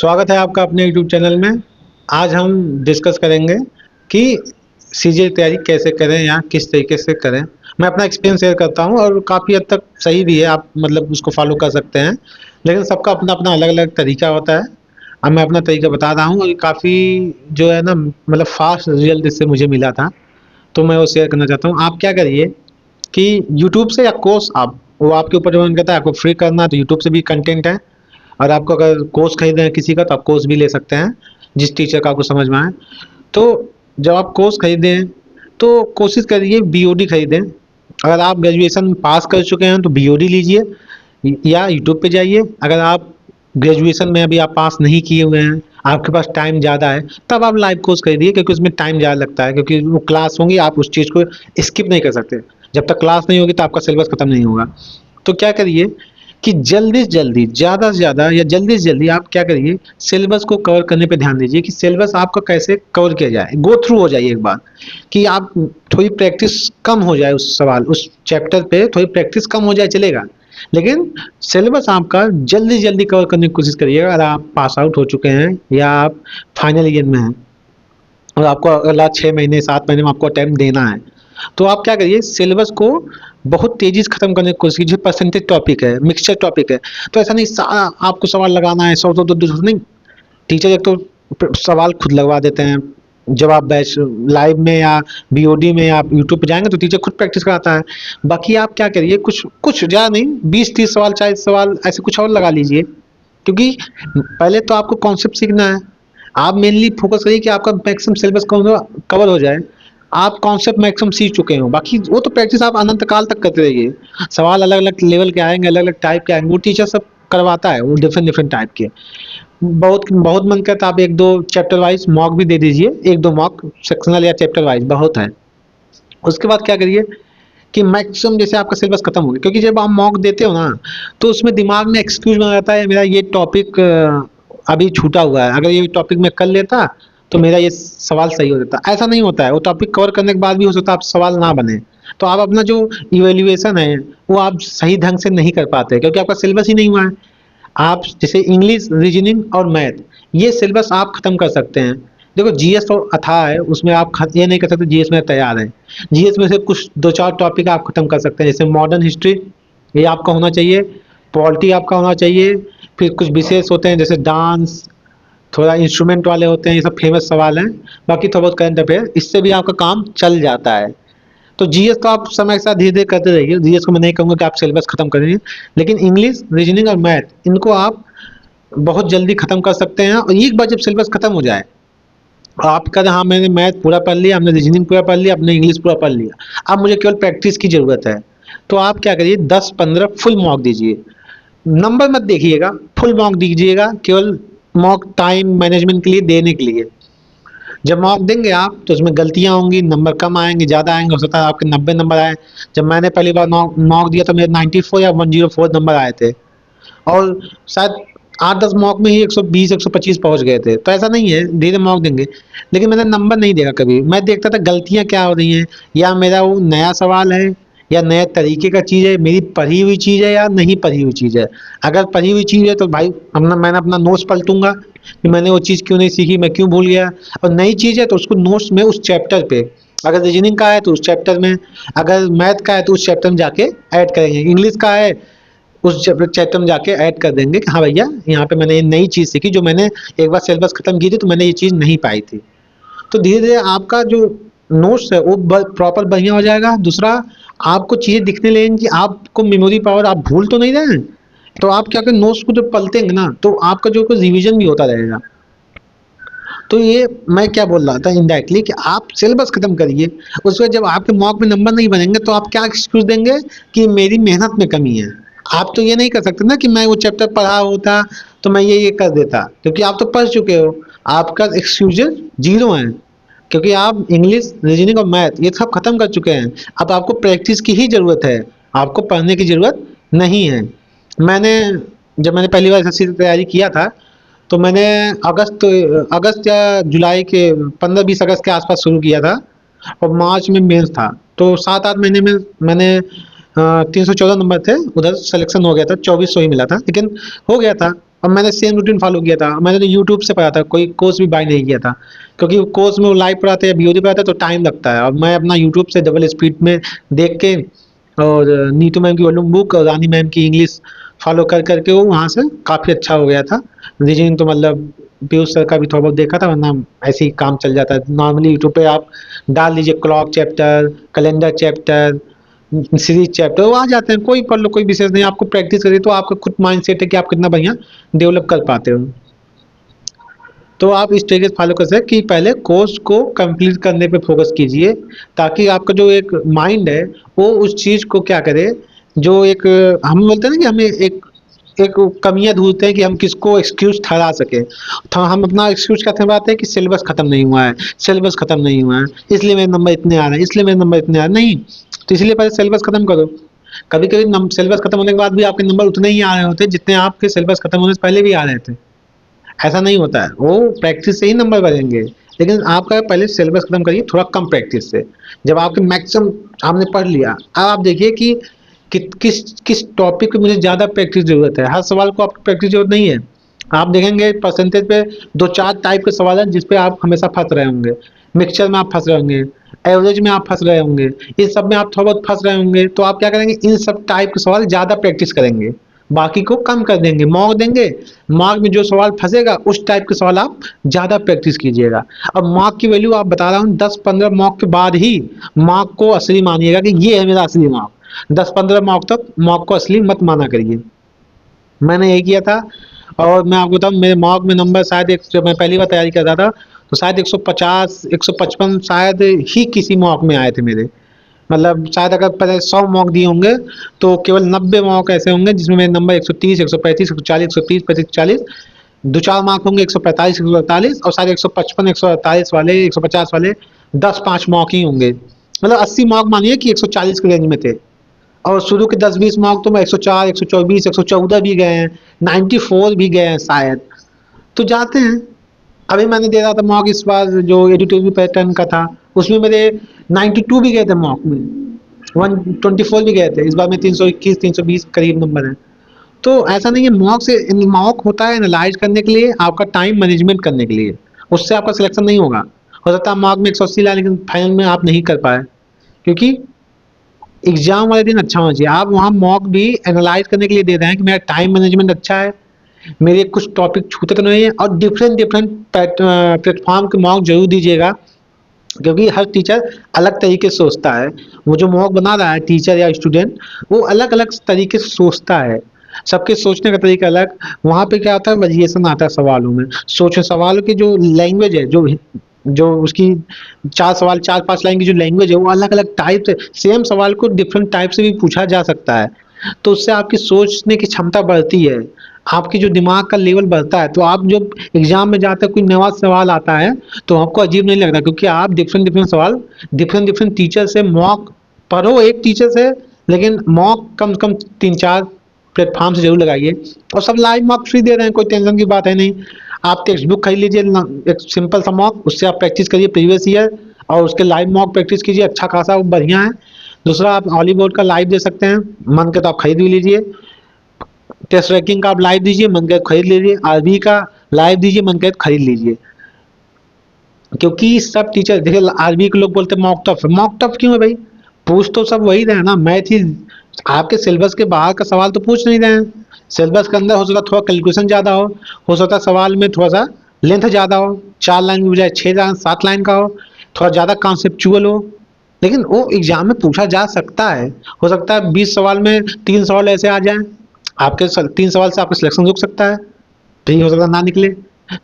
स्वागत है आपका अपने यूट्यूब चैनल में। आज हम डिस्कस करेंगे कि सीजे की तैयारी कैसे करें या किस तरीके से करें। मैं अपना एक्सपीरियंस शेयर करता हूँ और काफ़ी हद तक सही भी है, आप मतलब उसको फॉलो कर सकते हैं। लेकिन सबका अपना अपना अलग अलग तरीका होता है। अब मैं अपना तरीका बता रहा हूँ और काफ़ी जो है ना मतलब फास्ट रिजल्ट इससे मुझे मिला था, तो मैं वो शेयर करना चाहता हूँ। आप क्या करिए कि यूट्यूब से या कोर्स आप वो आपके ऊपर डिपेंड करता है, आपको फ्री करना है तो यूट्यूब से भी कंटेंट है। और आपको अगर कोर्स खरीदना है किसी का तो आप कोर्स भी ले सकते हैं, जिस टीचर का आपको समझ में आए। तो जब आप कोर्स खरीदें तो कोशिश करिए बीओडी खरीदें। अगर आप ग्रेजुएशन पास कर चुके हैं तो बीओडी लीजिए या यूट्यूब पे जाइए। अगर आप ग्रेजुएशन में अभी आप पास नहीं किए हुए हैं, आपके पास टाइम ज़्यादा है, तब आप लाइव कोर्स खरीदिए, क्योंकि उसमें टाइम ज़्यादा लगता है, क्योंकि वो क्लास होंगी, आप उस चीज़ को स्किप नहीं कर सकते। जब तक क्लास नहीं होगी तो आपका सिलेबस खत्म नहीं होगा। तो क्या करिए कि जल्दी से जल्दी, ज़्यादा से ज़्यादा या जल्दी से जल्दी आप क्या करिए, सिलेबस को कवर करने पे ध्यान दीजिए कि सिलेबस आपका कैसे कवर किया जाए। गो थ्रू हो जाइए एक बार, कि आप थोड़ी प्रैक्टिस कम हो जाए उस सवाल उस चैप्टर पे, थोड़ी प्रैक्टिस कम हो जाए चलेगा, लेकिन सिलेबस आपका जल्दी जल्दी कवर करने की कोशिश करिएगा। अगर आप पास आउट हो चुके हैं या आप फाइनल ईयर में हैं और आपको अगला 6 महीने 7 महीने में आपको अटेम्प्ट देना है, तो आप क्या करिए, सिलेबस को बहुत तेजी से खत्म करने की कोशिश कीजिए। परसेंटेज टॉपिक है, मिक्सचर टॉपिक है, तो ऐसा नहीं आपको सवाल लगाना है 100 नहीं। टीचर एक तो सवाल खुद लगवा देते हैं। जब आप बैच लाइव में या बीओडी में या आप यूट्यूब पे जाएंगे तो टीचर खुद प्रैक्टिस कराता है। बाकी आप क्या करिए, कुछ कुछ ज़्यादा नहीं, 20-30 सवाल 40 सवाल ऐसे कुछ और लगा लीजिए, क्योंकि पहले तो आपको कॉन्सेप्ट सीखना है। आप मेनली फोकस करिए कि आपका मैक्सिमम सिलेबस कवर हो जाए, आप कॉन्सेप्ट मैक्सिमम सीख चुके हो। बाकी वो तो प्रैक्टिस आप अनंत काल तक करते रहिए। सवाल अलग अलग लेवल के आएंगे, अलग अलग टाइप के आएंगे, वो टीचर सब करवाता है, वो डिफरेंट डिफरेंट टाइप के। बहुत बहुत मन करता है आप एक दो चैप्टर वाइज मॉक भी दे दीजिए, एक दो मॉक सेक्शनल या चैप्टर वाइज बहुत है। उसके बाद क्या करिए कि मैक्सिमम जैसे आपका सिलेबस खत्म हो गया, क्योंकि जब आप मॉक देते हो ना तो उसमें दिमाग में एक्सक्यूज बना रहता है, मेरा ये टॉपिक अभी छूटा हुआ है, अगर ये टॉपिक मैं कर लेता तो मेरा ये सवाल सही हो जाता। ऐसा नहीं होता है, वो टॉपिक कवर करने के बाद भी हो सकता है आप सवाल ना बने। तो आप अपना जो इवेल्युएशन है वो आप सही ढंग से नहीं कर पाते, क्योंकि आपका सिलेबस ही नहीं हुआ है। आप जैसे इंग्लिश, रीजनिंग और मैथ, ये सिलेबस आप खत्म कर सकते हैं। देखो जीएस तो अथाह है, उसमें आप ये नहीं कर सकते जीएस में तैयार है। जीएस में से कुछ दो चार टॉपिक आप खत्म कर सकते हैं, जैसे मॉडर्न हिस्ट्री, ये आपका होना चाहिए। पॉलिटी आपका होना चाहिए। फिर कुछ विशेष होते हैं जैसे डांस, थोड़ा इंस्ट्रूमेंट वाले होते हैं, ये सब फेमस सवाल हैं। बाकी थोड़ा बहुत करंट अफेयर, इससे भी आपका काम चल जाता है। तो जीएस तो आप समय के साथ धीरे धीरे करते रहिए। जीएस को मैं नहीं कहूँगा कि आप सिलेबस खत्म करेंगे, लेकिन इंग्लिश, रीजनिंग और मैथ इनको आप बहुत जल्दी खत्म कर सकते हैं। और एक बार जब सिलेबस खत्म हो जाए, आप कहें हाँ मैंने मैथ पूरा पढ़ लिया, हमने रीजनिंग पूरा पढ़ लिया, अपने इंग्लिश पूरा पढ़ लिया, अब मुझे केवल प्रैक्टिस की ज़रूरत है, तो आप क्या करिए 10-15 फुल मॉक दीजिए। नंबर मत देखिएगा, फुल मॉक दीजिएगा, केवल मॉक टाइम मैनेजमेंट के लिए देने के लिए। जब मॉक देंगे आप तो उसमें गलतियां होंगी, नंबर कम आएंगे, ज़्यादा आएंगे, हो सकता है आपके 90 नंबर आए। जब मैंने पहली बार मॉक दिया तो मेरे 94 या 104 नंबर आए थे, और शायद 8-10 मॉक में ही 120-125 पहुंच गए थे। तो ऐसा नहीं है, धीरे मॉक देंगे। लेकिन मैंने नंबर नहीं देखा कभी, मैं देखता था गलतियां क्या हो रही हैं, या मेरा वो नया सवाल है या नए तरीके का चीज़ है, मेरी पढ़ी हुई चीज़ है या नहीं पढ़ी हुई चीज़ है। अगर पढ़ी हुई चीज़ है तो भाई मैंने अपना नोट्स पलटूंगा कि मैंने वो चीज़ क्यों नहीं सीखी, मैं क्यों भूल गया। और नई चीज़ है तो उसको नोट्स में उस चैप्टर पे, अगर रीजनिंग का है तो उस चैप्टर में, अगर मैथ का है तो उस चैप्टर में जाके ऐड करेंगे, इंग्लिश का है उस चैप्टर में जाके ऐड कर देंगे कि हाँ भैया यहाँ पे मैंने ये नई चीज़ सीखी, जो मैंने एक बार सिलेबस खत्म की थी तो मैंने ये चीज़ नहीं पाई थी। तो धीरे धीरे आपका जो नोट्स है वो प्रॉपर बढ़िया हो जाएगा। दूसरा, आपको चीज़ें दिखने लगेंगी कि आपको मेमोरी पावर, आप भूल तो नहीं रहे हैं। तो आप क्या करें, नोट्स को जब पलटेंगे ना तो आपका जो रिवीजन भी होता रहेगा। तो ये मैं क्या बोल रहा था इनडायरेक्टली कि आप सिलेबस खत्म करिए। उसके बाद जब आपके मॉक में नंबर नहीं बनेंगे तो आप क्या एक्सक्यूज देंगे कि मेरी मेहनत में कमी है। आप तो ये नहीं कर सकते ना कि मैं वो चैप्टर पढ़ा होता तो मैं ये कर देता, क्योंकि आप तो पढ़ चुके हो। आपका एक्सक्यूजेज जीरो हैं, क्योंकि आप इंग्लिश, रीजनिंग और मैथ ये सब खत्म कर चुके हैं। अब आपको प्रैक्टिस की ही ज़रूरत है, आपको पढ़ने की ज़रूरत नहीं है। मैंने जब मैंने पहली बार एसएससी की तैयारी किया था तो मैंने अगस्त अगस्त या जुलाई के 15-20 अगस्त के आसपास शुरू किया था, और मार्च में मेंस था। तो 7-8 महीने में मैंने 314 नंबर थे, उधर सिलेक्शन हो गया था, 2400 ही मिला था, लेकिन हो गया था। और मैंने सेम रूटीन फॉलो किया था। मैंने तो यूट्यूब से पढ़ा था, कोई कोर्स भी बाय नहीं किया था, क्योंकि कोर्स में वो लाइव पढ़ाते हैं, वीडियो पढ़ाते हैं तो टाइम लगता है। और मैं अपना यूट्यूब से डबल स्पीड में देख के, और नीतू मैम की वॉल्यूम बुक और रानी मैम की इंग्लिश फॉलो कर करके वो वहाँ से काफ़ी अच्छा हो गया था। रीजनिंग तो मतलब पीयूष सर का भी थोड़ा बहुत देखा था, वरना ऐसे ही काम चल जाता है। नॉर्मली यूट्यूब पे आप डाल दीजिए clock chapter, calendar chapter, series chapter, वो आ जाते हैं। कोई पढ़ लो, कोई विशेष नहीं। आपको प्रैक्टिस करिए तो आपका खुद माइंड सेट है कि आप कितना बढ़िया डेवलप कर पाते हो। तो आप इस तरीके से फॉलो कर सकते कि पहले कोर्स को कंप्लीट करने पे फोकस कीजिए, ताकि आपका जो एक माइंड है वो उस चीज़ को क्या करे, जो एक हम बोलते हैं ना कि हमें एक एक कमियां ढूंढते हैं कि हम किसको एक्सक्यूज ठहरा सके। तो हम अपना एक्सक्यूज क्या ठहराते हैं कि सिलेबस खत्म नहीं हुआ है, सिलेबस खत्म नहीं हुआ है, इसलिए मेरे नंबर इतने आ रहे हैं, इसलिए मेरे नंबर इतने आ रहे हैं। नहीं, तो इसलिए पहले सिलेबस खत्म करो। कभी कभी सिलेबस खत्म होने के बाद भी आपके नंबर उतने ही आ रहे होते हैं जितने आपके सिलेबस खत्म होने से पहले भी आ रहे थे। ऐसा नहीं होता है, वो प्रैक्टिस से ही नंबर बढ़ेंगे। लेकिन आपका पहले सिलेबस खत्म करिए थोड़ा कम प्रैक्टिस से। जब आपके मैक्सिमम आपने पढ़ लिया, अब आप देखिए कि किस किस टॉपिक पे मुझे ज़्यादा प्रैक्टिस जरूरत है। हर सवाल को आपको प्रैक्टिस जरूरत नहीं है। आप देखेंगे परसेंटेज पे दो चार टाइप के सवाल हैं जिस पे आप हमेशा फंस रहे होंगे। मिक्सचर में आप फंस रहे होंगे, एवरेज में आप फंस रहे होंगे, इस सब में आप थोड़ा बहुत फंस रहे होंगे। तो आप क्या करेंगे, इन सब टाइप के सवाल ज़्यादा प्रैक्टिस करेंगे, बाकी को कम कर देंगे, मॉक देंगे। मॉक में जो सवाल फंसेगा उस टाइप के सवाल आप ज़्यादा प्रैक्टिस कीजिएगा। अब मॉक की वैल्यू आप बता रहा हूँ, 10-15 मॉक के बाद ही मॉक को असली मानिएगा कि ये है मेरा असली मॉक। 10-15 मॉक तक मॉक को असली मत माना करिए। मैंने यही किया था। और मैं आपको बताऊँ, मेरे मॉक में नंबर शायद एक, जब मैं पहली बार तैयारी कर रहा था तो शायद 150 155 शायद ही किसी मॉक में आए थे मेरे। मतलब शायद अगर पहले 100 मॉक दिए होंगे तो केवल 90 मॉक ऐसे होंगे जिसमें मेरे नंबर 130 135 140 130 35 40, दो चार मार्क होंगे 145 148, और शायद 155 148 वाले 150 वाले 10-5 मॉक ही होंगे। मतलब 80 मॉक मानिए कि 140 के रेंज में थे। और शुरू के 10-20 मॉक तो मैं 104 124 114 भी गए हैं, 94 भी गए हैं शायद। तो जाते हैं। अभी मैंने दे रहा था मॉक इस बार जो एडिटिव पैटर्न का था, उसमें मेरे 92 भी गए थे मॉक में, 124 भी गए थे। इस बार में 321 320 करीब नंबर है। तो ऐसा नहीं है, मॉक से मॉक होता है एनालाइज करने के लिए, आपका टाइम मैनेजमेंट करने के लिए। उससे आपका सिलेक्शन नहीं होगा। हो सकता है मॉक में 180 लाए लेकिन फाइनल में आप नहीं कर पाए, क्योंकि एग्जाम वाले दिन अच्छा होना चाहिए। आप वहाँ मॉक भी एनालाइज करने के लिए दे रहे हैं कि मेरा टाइम मैनेजमेंट अच्छा है, मेरे कुछ टॉपिक छूटे तो नहीं है। और डिफरेंट डिफरेंट प्लेटफॉर्म के मॉक जरूर दीजिएगा, क्योंकि हर टीचर अलग तरीके से सोचता है। वो जो मॉक बना रहा है टीचर या स्टूडेंट, वो अलग अलग तरीके से सोचता है। सबके सोचने का तरीका अलग। वहाँ पे क्या होता है, वेरिएशन आता है सवालों में। सोचो, सवालों की जो लैंग्वेज है, जो जो उसकी 4 सवाल 4-5 लाइन की जो लैंग्वेज है, वो अलग अलग टाइप से, सेम सवाल को डिफरेंट टाइप से भी पूछा जा सकता है। तो उससे आपकी सोचने की क्षमता बढ़ती है, आपकी जो दिमाग का लेवल बढ़ता है। तो आप जब एग्जाम में जाते हैं, कोई नया सवाल आता है तो आपको अजीब नहीं लगता, क्योंकि आप डिफरेंट डिफरेंट सवाल डिफरेंट डिफरेंट टीचर से मॉक पढ़ो, एक टीचर से, लेकिन मॉक कम से कम 3-4 प्लेटफॉर्म से जरूर लगाइए। और सब लाइव मॉक फ्री दे रहे हैं, कोई टेंशन की बात है नहीं। आप टेक्स्ट बुक खरीद लीजिए, एक सिंपल सा मॉक, उससे आप प्रैक्टिस करिए प्रीवियस ईयर, और उसके लाइव मॉक प्रैक्टिस कीजिए, अच्छा खासा वो बढ़िया है। दूसरा, आप हॉलीवुड का लाइव दे सकते हैं, मन के तो आप खरीद भी लीजिए। टेस्ट रैंकिंग का आप लाइव दीजिए, मन के खरीद लीजिए। आरबी का लाइव दीजिए, मन के खरीद लीजिए। क्योंकि सब टीचर देखिए, आरबी के लोग बोलते हैं मॉक टफ, मॉक टफ क्यों है भाई? पूछ तो सब वही रहे ना, मैथ ही। आपके सिलेबस के बाहर का सवाल तो पूछ नहीं रहे हैं। सिलेबस के अंदर हो सकता है थोड़ा कैलकुलेशन ज़्यादा हो सकता है सवाल में थोड़ा सा लेंथ ज़्यादा हो, 4 लाइन की बजाय 6 लाइन 7 लाइन का हो, थोड़ा ज़्यादा कॉन्सेप्चुअल हो, लेकिन वो एग्जाम में पूछा जा सकता है। हो सकता है 20 सवाल में 3 सवाल ऐसे आ जाएं, आपके 3 सवाल से आपका सिलेक्शन रुक सकता है, फिर हो सकता है ना निकले।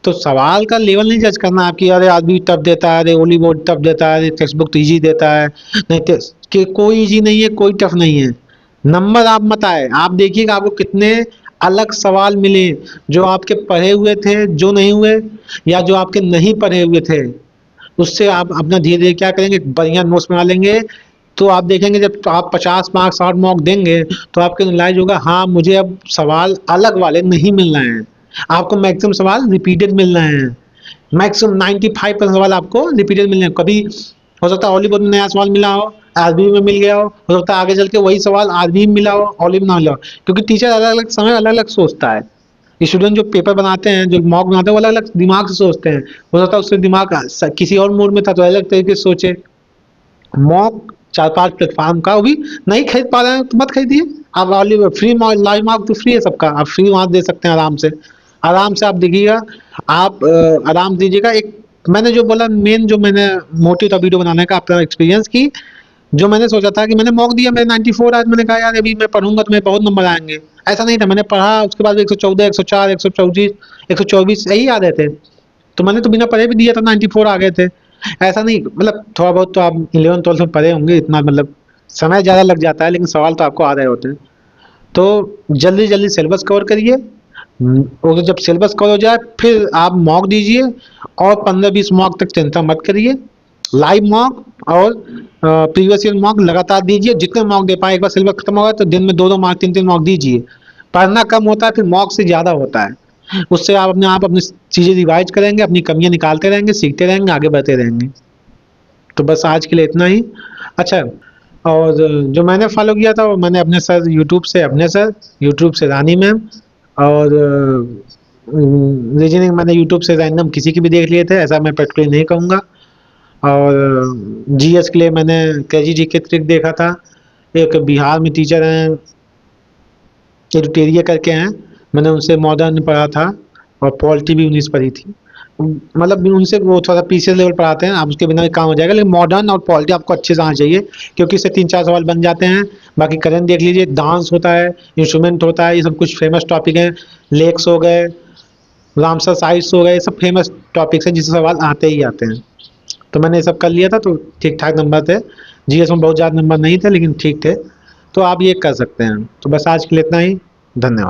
तो सवाल का लेवल नहीं जज करना आपकी, अरे आदमी टफ देता है, अरे ओली बोर्ड टफ देता है, अरे टेक्स्ट बुक तो ईजी देता है। नहीं, कि कोई ईजी नहीं है, कोई टफ नहीं है। नंबर आप मत आए, आप देखिएगा आपको कितने अलग सवाल मिले, जो आपके पढ़े हुए थे, जो नहीं हुए, या जो आपके नहीं पढ़े हुए थे। उससे आप अपना धीरे धीरे क्या करेंगे, बढ़िया नोट्स बना लेंगे। तो आप देखेंगे जब आप 50 मार्क्स 60 मार्क देंगे तो आपको रियलाइज होगा, हाँ मुझे अब सवाल अलग वाले नहीं मिल रहे हैं। आपको मैक्सिमम सवाल रिपीटेड मिल रहे हैं। मैक्सिमम 95% सवाल आपको रिपीटेड मिल रहे हैं। कभी हो सकता है हॉलीवुड में नया सवाल मिला हो, आरबी में मिल गया हो सकता है आगे चल के वही सवाल आरबी में मिला हो, हॉली में ना मिला हो, क्योंकि टीचर अलग अलग समय अलग अलग सोचता है। स्टूडेंट जो पेपर बनाते हैं, जो मॉक बनाते हैं, वो अलग अलग दिमाग से सोचते हैं। हो सकता है उससे दिमाग किसी और मूड में था तो अलग तरीके से सोचे। मॉक 4-5 प्लेटफॉर्म का, वो भी नहीं खरीद पा रहे हैं तो मत खरीदिए। आप ऑनली फ्री लाइव मॉक तो फ्री है सबका, आप फ्री वहां दे सकते हैं आराम से। आराम से आप देखिएगा, आप आराम दीजिएगा। एक मैंने जो बोला मेन, जो मैंने मोटिव था वीडियो बनाने का अपना एक्सपीरियंस की, जो मैंने सोचा था कि मैंने मॉक दिया, मेरे 94 आज, मैंने कहा यार अभी मैं पढ़ूंगा तो मेरे बहुत नंबर आएंगे। ऐसा नहीं था, मैंने पढ़ा उसके बाद 114, 104, 134, 124 यही आ रहे थे। तो मैंने तो बिना पढ़े भी दिया था, 94 आ गए थे। ऐसा नहीं, मतलब थोड़ा बहुत तो आप 11th 12th में पढ़े होंगे, इतना मतलब समय ज़्यादा लग जाता है, लेकिन सवाल तो आपको आ रहे होते हैं। तो जल्दी जल्दी सिलेबस कवर करिए। और जब सिलेबस कवर हो जाए फिर आप मॉक दीजिए, और 15-20 मॉक तक चिंता मत करिए। लाइव मॉक और प्रीवियस ईयर मॉक लगातार दीजिए, जितने मॉक दे पाए। एक बार सिलेबस खत्म होगा तो दिन में 2-2 मॉक, 3-3 मॉक दीजिए। पढ़ना कम होता है, फिर मॉक से ज़्यादा होता है। उससे आप अपनी चीज़ें रिवाइज करेंगे, अपनी कमियां निकालते रहेंगे, सीखते रहेंगे, आगे बढ़ते रहेंगे। तो बस आज के लिए इतना ही। अच्छा, और जो मैंने फॉलो किया था वो मैंने अपने सर यूट्यूब से, अपने सर यूट्यूब से रानी मैम, और रीजनिंग मैंने यूट्यूब से रैंडम किसी की भी देख लिए थे, ऐसा मैं पर्टिकुलर नहीं कहूँगा। और जीएस के लिए मैंने केजी जी के ट्रिक देखा था। एक बिहार में टीचर हैं, एडुटेरिया करके हैं, मैंने उनसे मॉडर्न पढ़ा था, और पॉलिटी भी उन्हीं से पढ़ी थी। मतलब उनसे वो थोड़ा पीसीएस लेवल पढ़ाते हैं, आप उसके बिना भी काम हो जाएगा, लेकिन मॉडर्न और पॉलिटी आपको अच्छे से आना चाहिए, क्योंकि इससे 3-4 सवाल बन जाते हैं। बाकी करंट देख लीजिए, डांस होता है, इंस्ट्रूमेंट होता है, ये सब कुछ फेमस टॉपिक हैं। लेक्स हो गए, रामसर साइट्स हो गए, ये सब फेमस टॉपिक्स हैं जिससे सवाल आते ही आते हैं। तो मैंने ये सब कर लिया था, तो ठीक ठाक नंबर थे। जीएस में बहुत ज़्यादा नंबर नहीं थे, लेकिन ठीक थे। तो आप ये कर सकते हैं। तो बस आज के लिए इतना ही। धन्यवाद।